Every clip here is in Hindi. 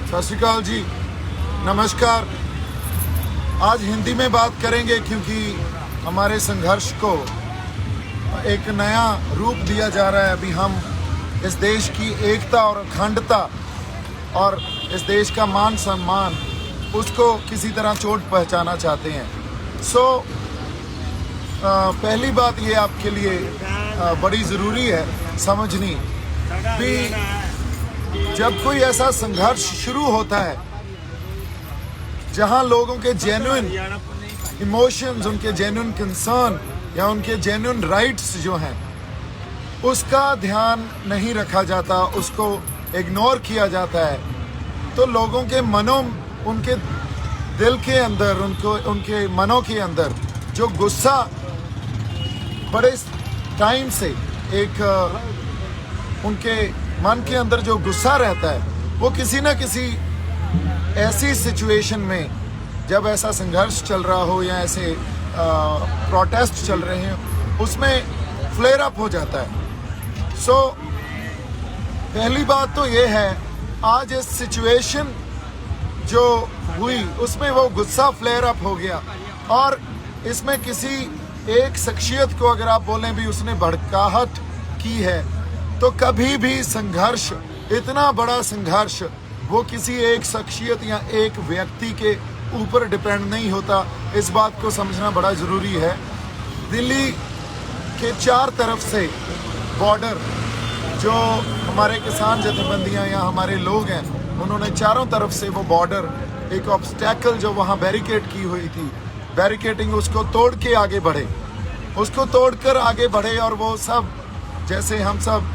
सत श्री अकाल जी, नमस्कार। आज हिंदी में बात करेंगे क्योंकि हमारे संघर्ष को एक नया रूप दिया जा रहा है। अभी हम इस देश की एकता और अखंडता और इस देश का मान सम्मान उसको किसी तरह चोट पहुंचाना चाहते हैं। पहली बात ये आपके लिए बड़ी ज़रूरी है समझनी भी, जब कोई ऐसा संघर्ष शुरू होता है जहां लोगों के जेन्युइन इमोशंस, उनके जेन्युइन कंसर्न या उनके जेन्युइन राइट्स जो हैं उसका ध्यान नहीं रखा जाता, उसको इग्नोर किया जाता है, तो लोगों के मनों, उनके दिल के अंदर, उनके मनों के अंदर जो गुस्सा बड़े टाइम से एक उनके मन के अंदर जो गुस्सा रहता है वो किसी न किसी ऐसी सिचुएशन में, जब ऐसा संघर्ष चल रहा हो या ऐसे प्रोटेस्ट चल रहे हैं, उसमें फ्लेयर अप हो जाता है। पहली बात तो ये है, आज इस सिचुएशन जो हुई उसमें वो गुस्सा फ्लेयर अप हो गया और इसमें किसी एक शख्सियत को अगर आप बोलें भी उसने भड़काहट की है, तो कभी भी संघर्ष, इतना बड़ा संघर्ष, वो किसी एक शख्सियत या एक व्यक्ति के ऊपर डिपेंड नहीं होता। इस बात को समझना बड़ा ज़रूरी है। दिल्ली के चार तरफ से बॉर्डर, जो हमारे किसान जथेबंदियां या हमारे लोग हैं, उन्होंने चारों तरफ से वो बॉर्डर, एक ऑब्स्टैकल जो वहाँ बैरिकेड की हुई थी, बैरिकेडिंग, उसको तोड़ के आगे बढ़े, उसको तोड़कर आगे बढ़े और वो सब, जैसे हम सब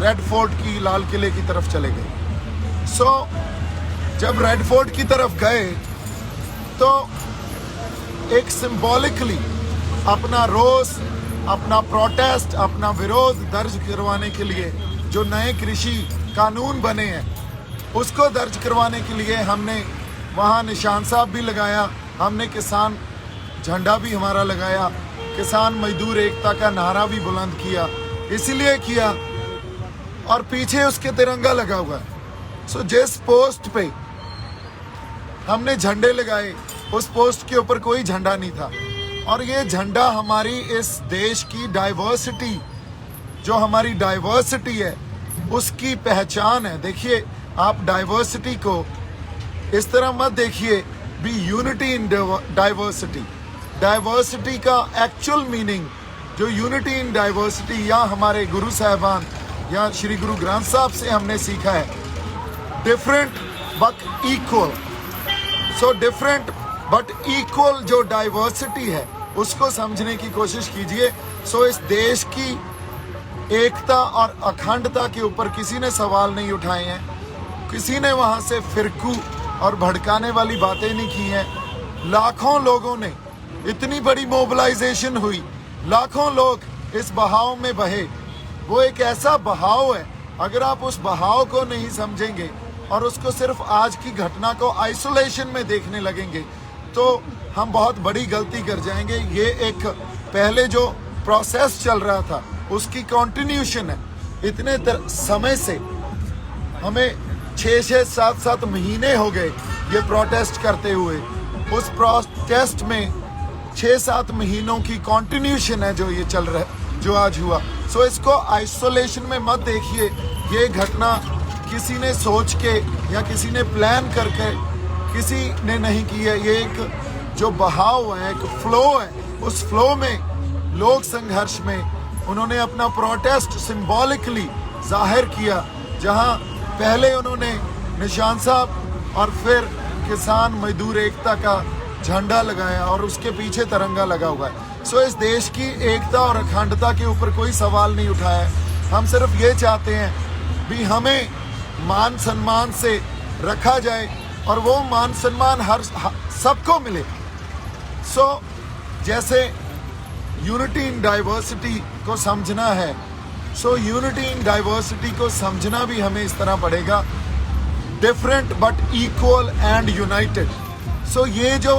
रेड फोर्ट की, लाल किले की तरफ चले गए। जब रेड फोर्ट की तरफ गए तो एक सिंबॉलिकली अपना रोष, अपना प्रोटेस्ट, अपना विरोध दर्ज करवाने के लिए जो नए कृषि कानून बने हैं उसको दर्ज करवाने के लिए हमने वहाँ निशान साहब भी लगाया, हमने किसान झंडा भी हमारा लगाया, किसान मजदूर एकता का नारा भी बुलंद किया, इसलिए किया, और पीछे उसके तिरंगा लगा हुआ है। जिस पोस्ट पे हमने झंडे लगाए उस पोस्ट के ऊपर कोई झंडा नहीं था, और ये झंडा हमारी इस देश की डाइवर्सिटी, जो हमारी डाइवर्सिटी है उसकी पहचान है। देखिए, आप डाइवर्सिटी को इस तरह मत देखिए भी यूनिटी इन डाइवर्सिटी। डाइवर्सिटी का एक्चुअल मीनिंग जो यूनिटी इन डाइवर्सिटी, या हमारे गुरु साहिबान या श्री गुरु ग्रंथ साहब से हमने सीखा है, different but equal. Different but equal जो डाइवर्सिटी है उसको समझने की कोशिश कीजिए। इस देश की एकता और अखंडता के ऊपर किसी ने सवाल नहीं उठाए हैं, किसी ने वहाँ से फिरकू और भड़काने वाली बातें नहीं की हैं। लाखों लोगों ने, इतनी बड़ी मोबिलाइजेशन हुई, लाखों लोग इस बहाव में बहे। वो एक ऐसा बहाव है, अगर आप उस बहाव को नहीं समझेंगे और उसको सिर्फ आज की घटना को आइसोलेशन में देखने लगेंगे तो हम बहुत बड़ी गलती कर जाएंगे। ये एक पहले जो प्रोसेस चल रहा था उसकी कंटिन्यूशन है। इतने समय से हमें 6-6, 7-7 महीने हो गए ये प्रोटेस्ट करते हुए। उस प्रोटेस्ट में 6-7 महीनों की कंटिन्यूशन है जो ये चल रहा है, जो आज हुआ। इसको आइसोलेशन में मत देखिए। ये घटना किसी ने सोच के या किसी ने प्लान करके किसी ने नहीं की है। ये एक जो बहाव है, एक फ्लो है, उस फ्लो में लोग संघर्ष में उन्होंने अपना प्रोटेस्ट सिंबॉलिकली जाहिर किया, जहां पहले उन्होंने निशान साहब और फिर किसान मजदूर एकता का झंडा लगाया और उसके पीछे तिरंगा लगा हुआ है। इस देश की एकता और अखंडता के ऊपर कोई सवाल नहीं उठाया। हम सिर्फ ये चाहते हैं भी हमें मान सम्मान से रखा जाए और वो मान सम्मान हर सबको मिले। जैसे यूनिटी इन डाइवर्सिटी को समझना है, यूनिटी इन डाइवर्सिटी को समझना भी हमें इस तरह पड़ेगा, different but equal and United. ये जो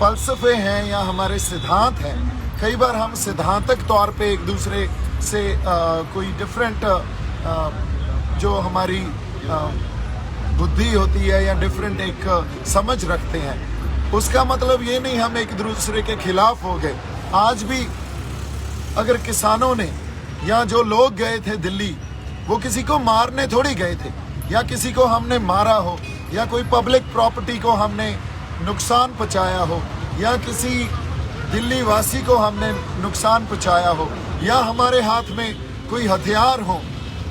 फलसफे हैं या हमारे सिद्धांत हैं, कई बार हम सिद्धांतक तौर पे एक दूसरे से कोई डिफरेंट जो हमारी बुद्धि होती है या डिफरेंट एक समझ रखते हैं, उसका मतलब ये नहीं हम एक दूसरे के खिलाफ हो गए। आज भी अगर किसानों ने या जो लोग गए थे दिल्ली, वो किसी को मारने थोड़ी गए थे, या किसी को हमने मारा हो, या कोई पब्लिक प्रॉपर्टी को हमने नुकसान पहुंचाया हो, या किसी दिल्ली वासी को हमने नुकसान पहुंचाया हो, या हमारे हाथ में कोई हथियार हो।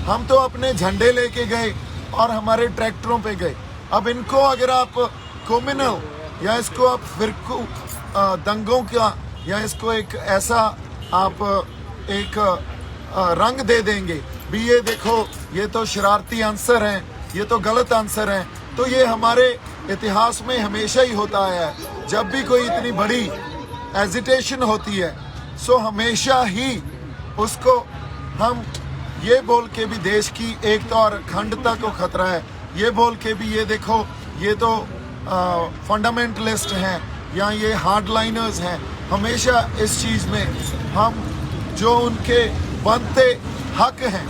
हम तो अपने झंडे लेके गए और हमारे ट्रैक्टरों पे गए। अब इनको अगर आप कम्युनल या इसको आप फिरकू दंगों का या इसको एक ऐसा आप एक रंग दे देंगे भी, ये देखो ये तो शरारती आंसर हैं, ये तो गलत आंसर हैं, तो ये हमारे इतिहास में हमेशा ही होता है। जब भी कोई इतनी बड़ी एजिटेशन होती है सो हमेशा ही उसको हम ये बोल के भी देश की एकता और अखंडता को खतरा है, ये बोल के भी ये देखो ये तो फंडामेंटलिस्ट हैं या ये हार्डलाइनर्स हैं, हमेशा इस चीज़ में हम जो उनके बनते हक हैं,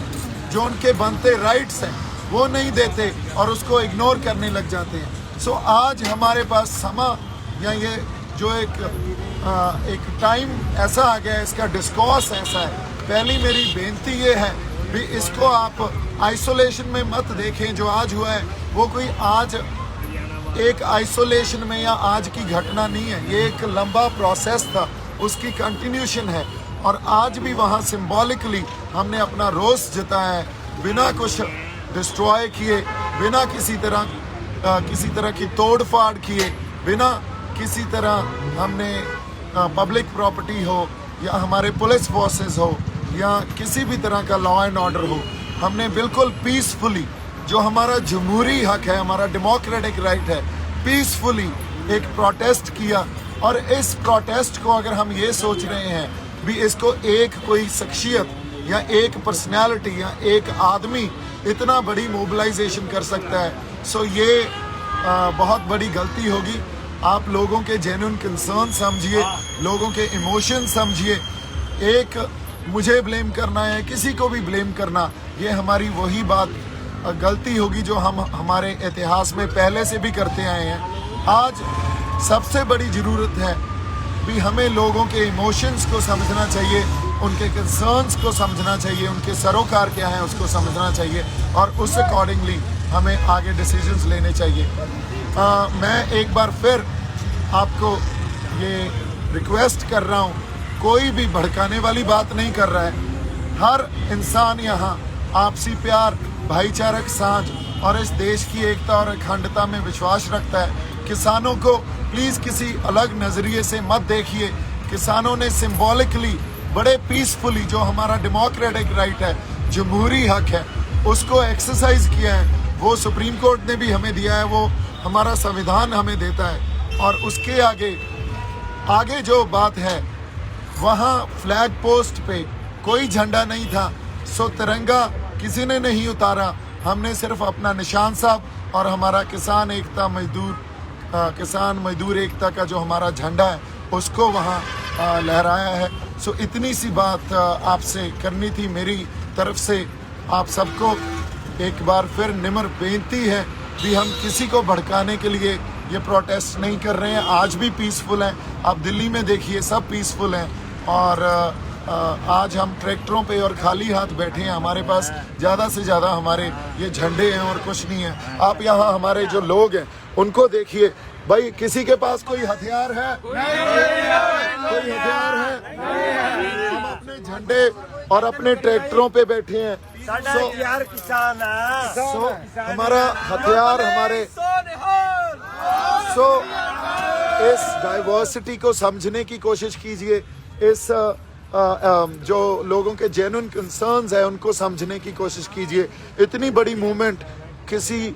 जो उनके बनते राइट्स हैं, वो नहीं देते और उसको इग्नोर करने लग जाते हैं। सो आज हमारे पास समा या ये जो एक टाइम ऐसा आ गया है, इसका डिस्कोर्स ऐसा है। पहली मेरी बेनती ये है भी इसको आप आइसोलेशन में मत देखें। जो आज हुआ है वो कोई आज एक आइसोलेशन में या आज की घटना नहीं है, ये एक लंबा प्रोसेस था, उसकी कंटिन्यूशन है। और आज भी वहाँ सिंबॉलिकली हमने अपना रोष जताया है, बिना कुछ डिस्ट्रॉय किए, बिना किसी तरह की तोड़ फाड़ किए, बिना किसी तरह हमने पब्लिक प्रॉपर्टी हो या हमारे पुलिस फोर्सेस हो या किसी भी तरह का लॉ एंड ऑर्डर हो, हमने बिल्कुल पीसफुली, जो हमारा जमहूरी हक है, हमारा डेमोक्रेटिक राइट है, पीसफुली एक प्रोटेस्ट किया। और इस प्रोटेस्ट को अगर हम ये सोच रहे हैं भी इसको एक कोई शख्सियत या एक पर्सनैलिटी या एक आदमी इतना बड़ी मोबिलाइजेशन कर सकता है, सो ये बहुत बड़ी गलती होगी। आप लोगों के जेन्युइन कंसर्न समझिए, लोगों के इमोशन समझिए। एक मुझे ब्लेम करना है, किसी को भी ब्लेम करना, ये हमारी वही बात गलती होगी जो हम हमारे इतिहास में पहले से भी करते आए हैं। आज सबसे बड़ी ज़रूरत है भी हमें लोगों के इमोशंस को समझना चाहिए, उनके कंसर्न्स को समझना चाहिए, उनके सरोकार क्या है उसको समझना चाहिए और उस अकॉर्डिंगली हमें आगे डिसीजंस लेने चाहिए। मैं एक बार फिर आपको ये रिक्वेस्ट कर रहा हूँ, कोई भी भड़काने वाली बात नहीं कर रहा है। हर इंसान यहाँ आपसी प्यार, भाईचारक साझ और इस देश की एकता और अखंडता में विश्वास रखता है। किसानों को प्लीज़ किसी अलग नज़रिए से मत देखिए। किसानों ने सिंबॉलिकली बड़े पीसफुली, जो हमारा डेमोक्रेटिक राइट है, जमहूरी हक है, उसको एक्सरसाइज किया है। वो सुप्रीम कोर्ट ने भी हमें दिया है, वो हमारा संविधान हमें देता है। और उसके आगे जो बात है, वहाँ फ्लैग पोस्ट पे कोई झंडा नहीं था, सो तिरंगा किसी ने नहीं उतारा। हमने सिर्फ अपना निशान साहब और हमारा किसान मजदूर एकता का जो हमारा झंडा है उसको वहाँ लहराया है। सो इतनी सी बात आपसे करनी थी मेरी तरफ से। आप सबको एक बार फिर निम्र बेनती है कि हम किसी को भड़काने के लिए ये प्रोटेस्ट नहीं कर रहे हैं। आज भी पीसफुल हैं, आप दिल्ली में देखिए सब पीसफुल हैं। और आज हम ट्रैक्टरों पे और खाली हाथ बैठे हैं, हमारे पास ज़्यादा से ज़्यादा हमारे ये झंडे हैं और कुछ नहीं है। आप यहाँ हमारे जो लोग हैं उनको देखिए, भाई किसी के पास कोई हथियार है? कोई हथियार है? हम अपने झंडे और अपने ट्रैक्टरों पे बैठे हैं। हमारा हथियार हमारे इस डाइवर्सिटी को समझने की कोशिश कीजिए। इस जो लोगों के जेन्युइन कंसर्न्स है उनको समझने की कोशिश कीजिए। इतनी बड़ी मूवमेंट किसी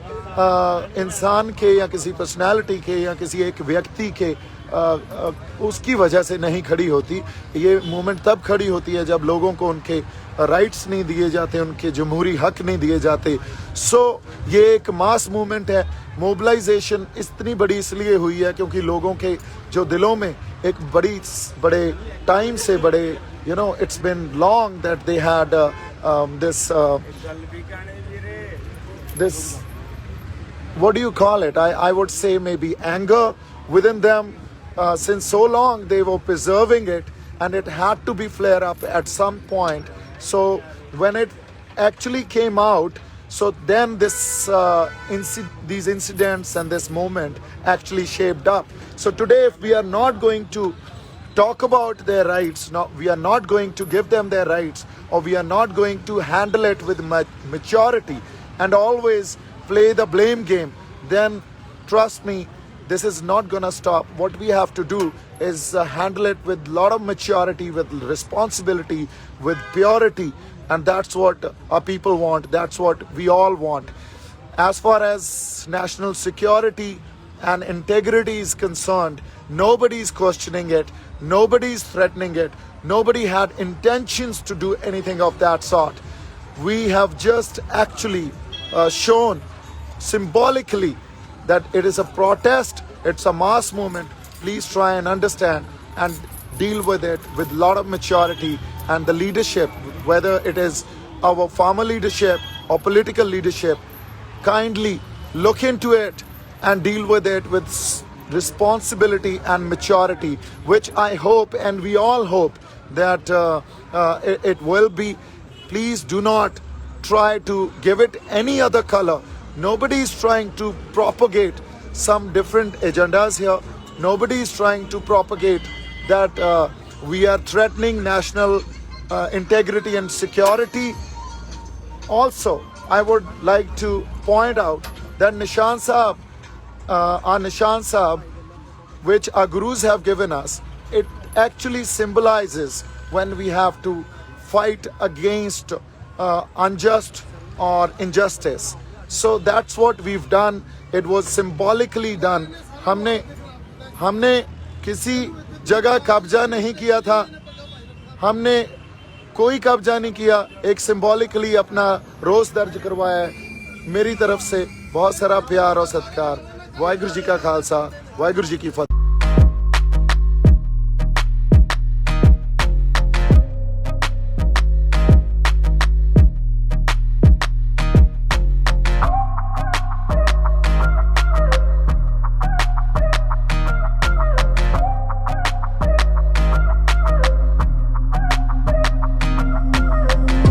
इंसान के या किसी पर्सनालिटी के या किसी एक व्यक्ति के उसकी वजह से नहीं खड़ी होती। ये मूवमेंट तब खड़ी होती है जब लोगों को उनके राइट्स नहीं दिए जाते, उनके जमहूरी हक नहीं दिए जाते। सो ये एक मास मूवमेंट है। मोबिलाइजेशन इतनी बड़ी इसलिए हुई है क्योंकि लोगों के जो दिलों में एक बड़े टाइम से it's been long that they had this what do you call it? I would say maybe anger within them. Since so long they were preserving it, and it had to be flare up at some point. So when it actually came out, so then this these incidents and this moment actually shaped up. So today, if we are not going to talk about their rights, we are not going to give them their rights, or we are not going to handle it with maturity and always play the blame game, then trust me, this is not gonna stop. What we have to do is handle it with a lot of maturity, with responsibility, with purity, and that's what our people want. That's what we all want. As far as national security and integrity is concerned, nobody is questioning it, nobody is threatening it, nobody had intentions to do anything of that sort. We have just actually shown symbolically that it is a protest, it's a mass movement. Please try and understand and deal with it with a lot of maturity, and the leadership, whether it is our farmer leadership or political leadership, kindly look into it and deal with it with responsibility and maturity, which I hope and we all hope that it will be. Please do not try to give it any other color. Nobody is trying to propagate some different agendas here. Nobody is trying to propagate that we are threatening national integrity and security. Also, I would like to point out that Nishan Sahib, our Nishan Sahib, which our gurus have given us, it actually symbolizes when we have to fight against unjust or injustice. So that's what we've done. It was symbolically done. हमने किसी जगह कब्जा नहीं किया था, हमने कोई कब्जा नहीं किया, एक सिंबॉलिकली अपना रोष दर्ज करवाया है। मेरी तरफ से बहुत सारा प्यार और सत्कार। वाहिगुरु जी का खालसा, वाहिगुरु जी की फतेह।